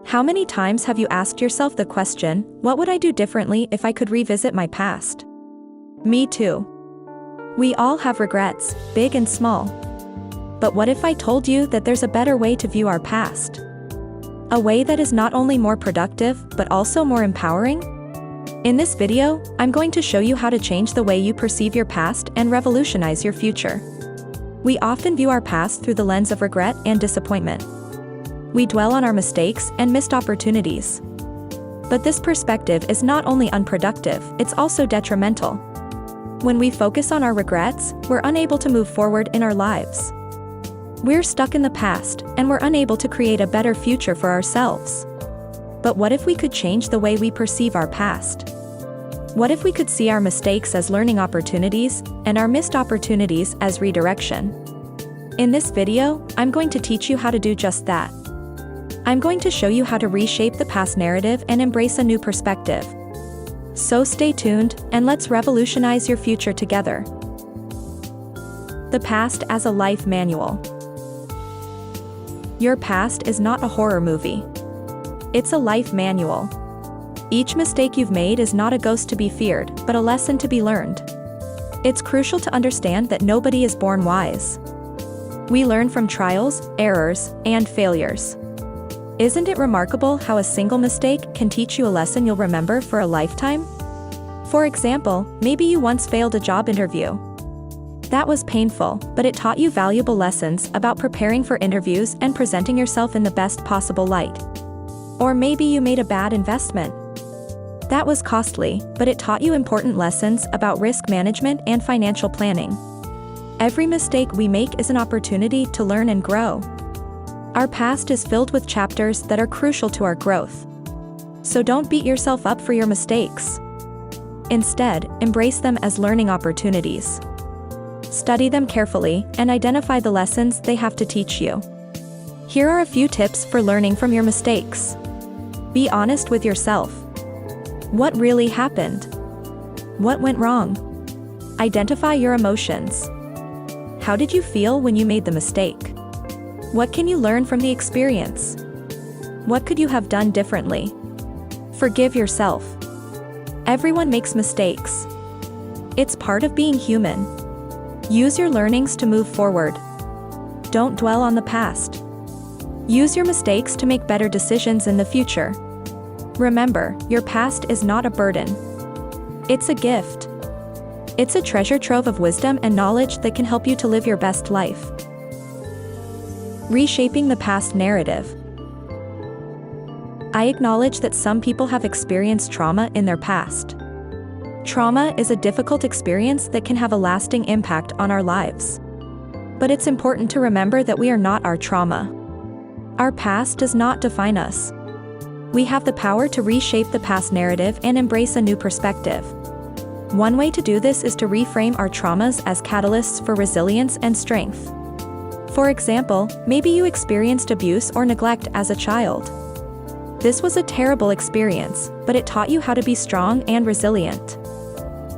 How many times have you asked yourself the question, what would I do differently if I could revisit my past? Me too. We all have regrets, big and small. But what if I told you that there's a better way to view our past? A way that is not only more productive, but also more empowering? In this video, I'm going to show you how to change the way you perceive your past and revolutionize your future. We often view our past through the lens of regret and disappointment. We dwell on our mistakes and missed opportunities. But this perspective is not only unproductive, it's also detrimental. When we focus on our regrets, we're unable to move forward in our lives. We're stuck in the past, and we're unable to create a better future for ourselves. But what if we could change the way we perceive our past? What if we could see our mistakes as learning opportunities, and our missed opportunities as redirection? In this video, I'm going to teach you how to do just that. I'm going to show you how to reshape the past narrative and embrace a new perspective. So stay tuned, and let's revolutionize your future together. The past as a life manual. Your past is not a horror movie. It's a life manual. Each mistake you've made is not a ghost to be feared, but a lesson to be learned. It's crucial to understand that nobody is born wise. We learn from trials, errors, and failures. Isn't it remarkable how a single mistake can teach you a lesson you'll remember for a lifetime? For example, maybe you once failed a job interview. That was painful, but it taught you valuable lessons about preparing for interviews and presenting yourself in the best possible light. Or maybe you made a bad investment. That was costly, but it taught you important lessons about risk management and financial planning. Every mistake we make is an opportunity to learn and grow. Our past is filled with chapters that are crucial to our growth. So don't beat yourself up for your mistakes. Instead, embrace them as learning opportunities. Study them carefully and identify the lessons they have to teach you. Here are a few tips for learning from your mistakes. Be honest with yourself. What really happened? What went wrong? Identify your emotions. How did you feel when you made the mistake? What can you learn from the experience? What could you have done differently? Forgive yourself. Everyone makes mistakes. It's part of being human. Use your learnings to move forward. Don't dwell on the past. Use your mistakes to make better decisions in the future. Remember, your past is not a burden. It's a gift. It's a treasure trove of wisdom and knowledge that can help you to live your best life. Reshaping the past narrative. I acknowledge that some people have experienced trauma in their past. Trauma is a difficult experience that can have a lasting impact on our lives. But it's important to remember that we are not our trauma. Our past does not define us. We have the power to reshape the past narrative and embrace a new perspective. One way to do this is to reframe our traumas as catalysts for resilience and strength. For example, maybe you experienced abuse or neglect as a child. This was a terrible experience, but it taught you how to be strong and resilient.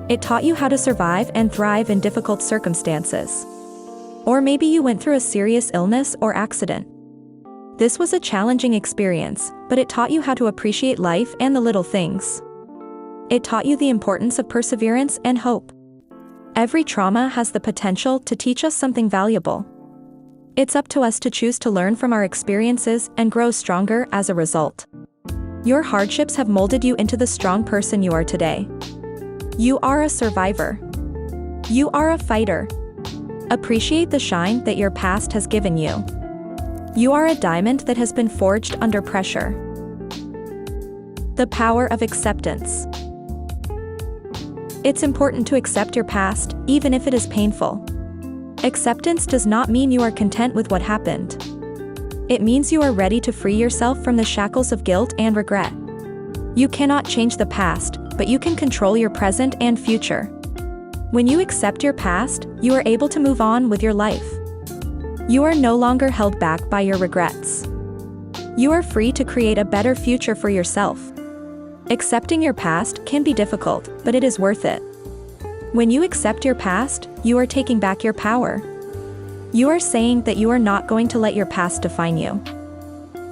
It taught you how to survive and thrive in difficult circumstances. Or maybe you went through a serious illness or accident. This was a challenging experience, but it taught you how to appreciate life and the little things. It taught you the importance of perseverance and hope. Every trauma has the potential to teach us something valuable. It's up to us to choose to learn from our experiences and grow stronger as a result. Your hardships have molded you into the strong person you are today. You are a survivor. You are a fighter. Appreciate the shine that your past has given you. You are a diamond that has been forged under pressure. The power of acceptance. It's important to accept your past, even if it is painful. Acceptance does not mean you are content with what happened. It means you are ready to free yourself from the shackles of guilt and regret. You cannot change the past, but you can control your present and future. When you accept your past, you are able to move on with your life. You are no longer held back by your regrets. You are free to create a better future for yourself. Accepting your past can be difficult, but it is worth it. When you accept your past, you are taking back your power. You are saying that you are not going to let your past define you.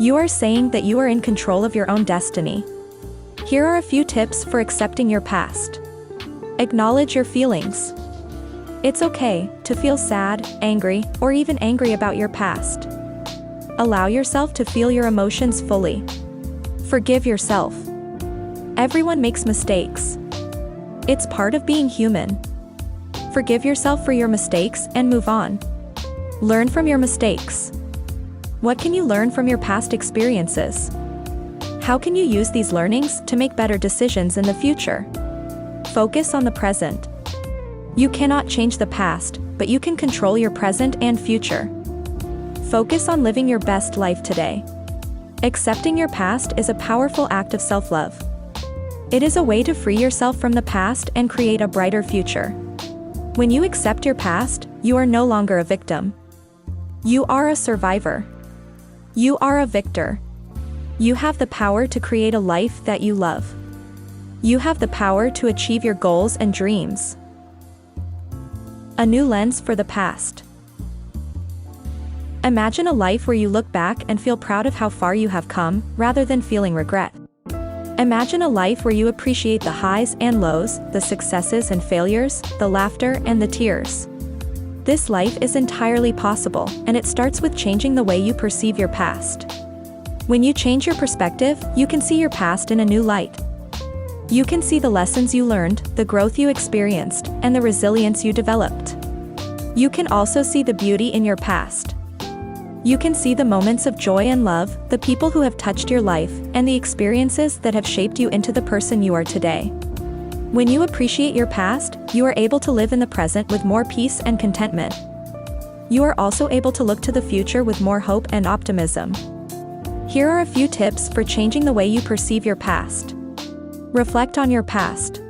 You are saying that you are in control of your own destiny. Here are a few tips for accepting your past. Acknowledge your feelings. It's okay to feel sad, angry, or even angry about your past. Allow yourself to feel your emotions fully. Forgive yourself. Everyone makes mistakes. It's part of being human. Forgive yourself for your mistakes and move on. Learn from your mistakes. What can you learn from your past experiences? How can you use these learnings to make better decisions in the future? Focus on the present. You cannot change the past, but you can control your present and future. Focus on living your best life today. Accepting your past is a powerful act of self-love. It is a way to free yourself from the past and create a brighter future. When you accept your past, you are no longer a victim. You are a survivor. You are a victor. You have the power to create a life that you love. You have the power to achieve your goals and dreams. A new lens for the past. Imagine a life where you look back and feel proud of how far you have come, rather than feeling regret. Imagine a life where you appreciate the highs and lows, the successes and failures, the laughter and the tears. This life is entirely possible, and it starts with changing the way you perceive your past. When you change your perspective, you can see your past in a new light. You can see the lessons you learned, the growth you experienced, and the resilience you developed. You can also see the beauty in your past. You can see the moments of joy and love, the people who have touched your life, and the experiences that have shaped you into the person you are today. When you appreciate your past, you are able to live in the present with more peace and contentment. You are also able to look to the future with more hope and optimism. Here are a few tips for changing the way you perceive your past. Reflect on your past.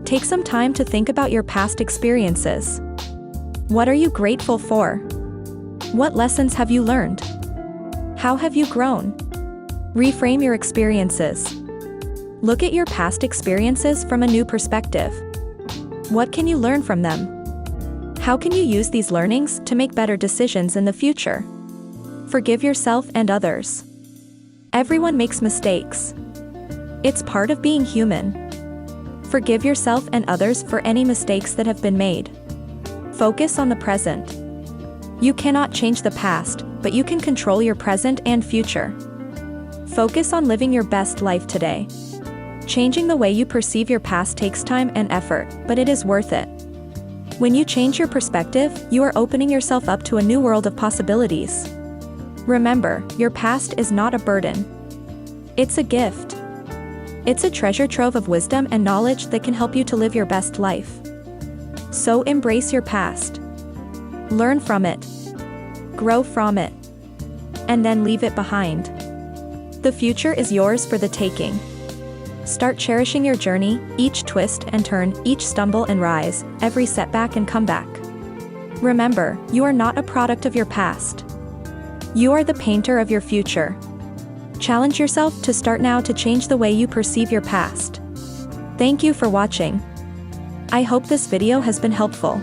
Take some time to think about your past experiences. What are you grateful for? What lessons have you learned? How have you grown? Reframe your experiences. Look at your past experiences from a new perspective. What can you learn from them? How can you use these learnings to make better decisions in the future? Forgive yourself and others. Everyone makes mistakes. It's part of being human. Forgive yourself and others for any mistakes that have been made. Focus on the present. You cannot change the past, but you can control your present and future. Focus on living your best life today. Changing the way you perceive your past takes time and effort, but it is worth it. When you change your perspective, you are opening yourself up to a new world of possibilities. Remember, your past is not a burden. It's a gift. It's a treasure trove of wisdom and knowledge that can help you to live your best life. So embrace your past. Learn from it. Grow from it. And then leave it behind. The future is yours for the taking. Start cherishing your journey, each twist and turn, each stumble and rise, every setback and comeback. Remember, you are not a product of your past. You are the painter of your future. Challenge yourself to start now to change the way you perceive your past. Thank you for watching. I hope this video has been helpful.